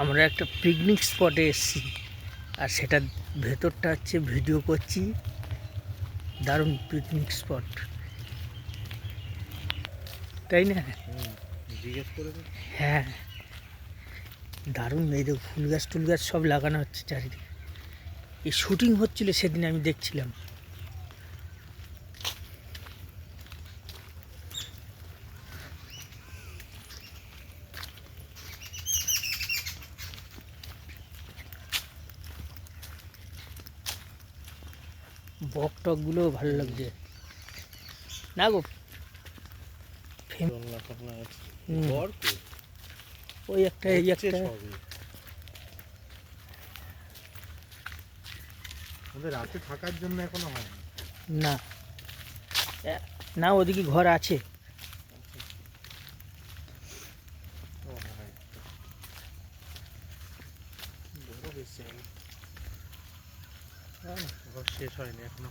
আমরা একটা পিকনিক স্পটে এসেছি, আর সেটা ভেতরটা হচ্ছে ভিডিও করছি। দারুণ পিকনিক স্পট, তাই না? জিজ্ঞেস করে হ্যাঁ, দারুণ। এই দেখো ফুল গাছ টুল গাছ সব লাগানো হচ্ছে চারিদিকে। এই শুটিং হচ্ছিল সেদিন, আমি দেখছিলাম। বক টকগুলোও ভালো লাগছে না গো? ওই একটা এই একটা রাতে থাকার জন্য এখনো হয় না। না, ওদিকে ঘর আছে। ঘর শেষ হয়নি এখনো।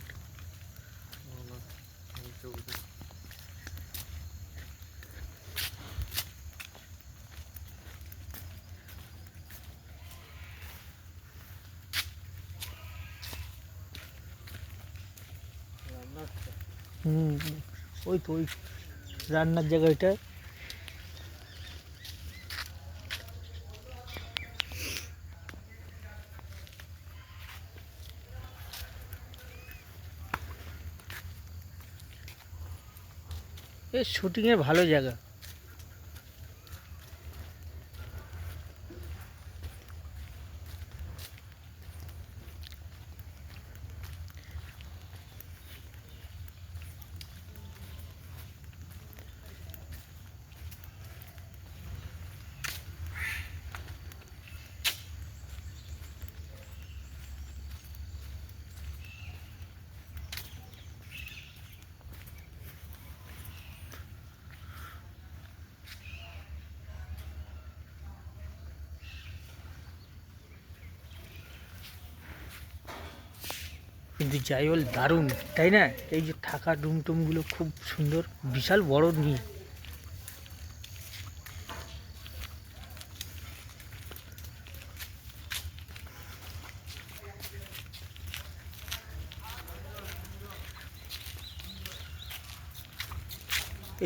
ওই তো ওই রান্নার জায়গাটা। এ শুটিংয়ের ভালো জায়গা। কিন্তু যাই বল দারুণ, তাই না? এই যে থাকার রুম টুমগুলো খুব সুন্দর, বিশাল বড় নিয়ে।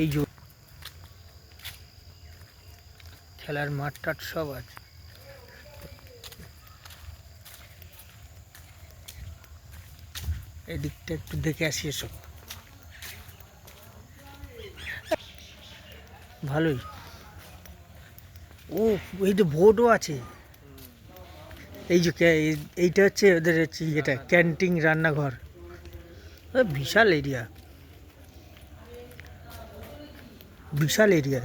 এই যে খেলার মাঠ টাট সব আছে। এদিকটা একটু দেখে আসি এসব। ভালোই। ও, এই যে বোর্ডও আছে। এই যে এইটা হচ্ছে ওদের হচ্ছে এটা ক্যান্টিন, রান্নাঘর। বিশাল এরিয়া, বিশাল এরিয়া।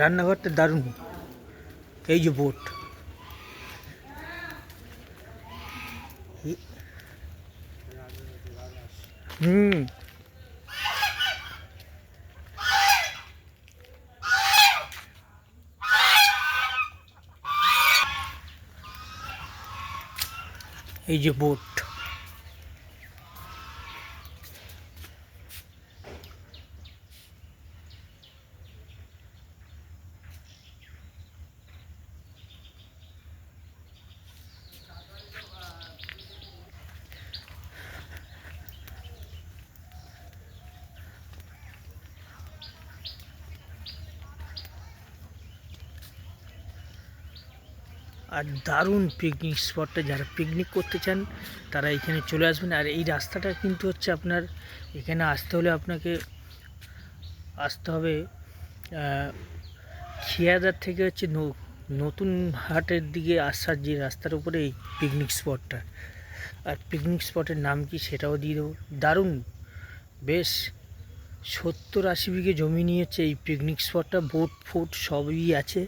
রান্নাঘরটা দারুণ। এই যে বোট, হুম, এই যে বোট। আর দারুণ পিকনিক স্পটটা, যারা পিকনিক করতে চান তারা এখানে চলে আসবেন। আর এই রাস্তাটা কিন্তু হচ্ছে আপনার, এখানে আসতে হলে আপনাকে আসতে হবে খেয়াদার থেকে হচ্ছে নতুন হাটের দিকে আসার যে রাস্তার উপরে এই পিকনিক স্পটটা। আর পিকনিক স্পটের নাম কি সেটাও দিয়ে দেবো। দারুণ, বেশ 70-80 বিঘে জমি নিয়েছে এই পিকনিক স্পটটা। বোট ফোট সবই আছে,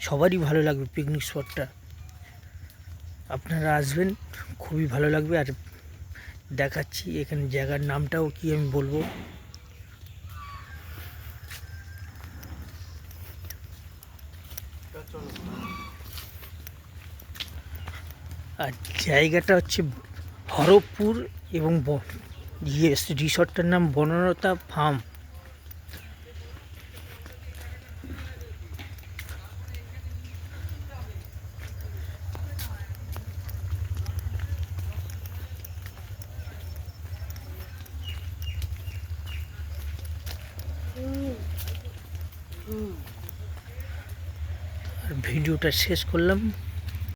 সবারই ভালো লাগবে পিকনিক স্পটটা। আপনারা আসবেন, খুবই ভালো লাগবে। আর দেখাচ্ছি এখানে জায়গার নামটাও কি আমি বলবো। আর জায়গাটা হচ্ছে হরপুর, এবং রিসর্টটার নাম বনলতা ফার্ম। আর ভিডিওটা শেষ করলাম।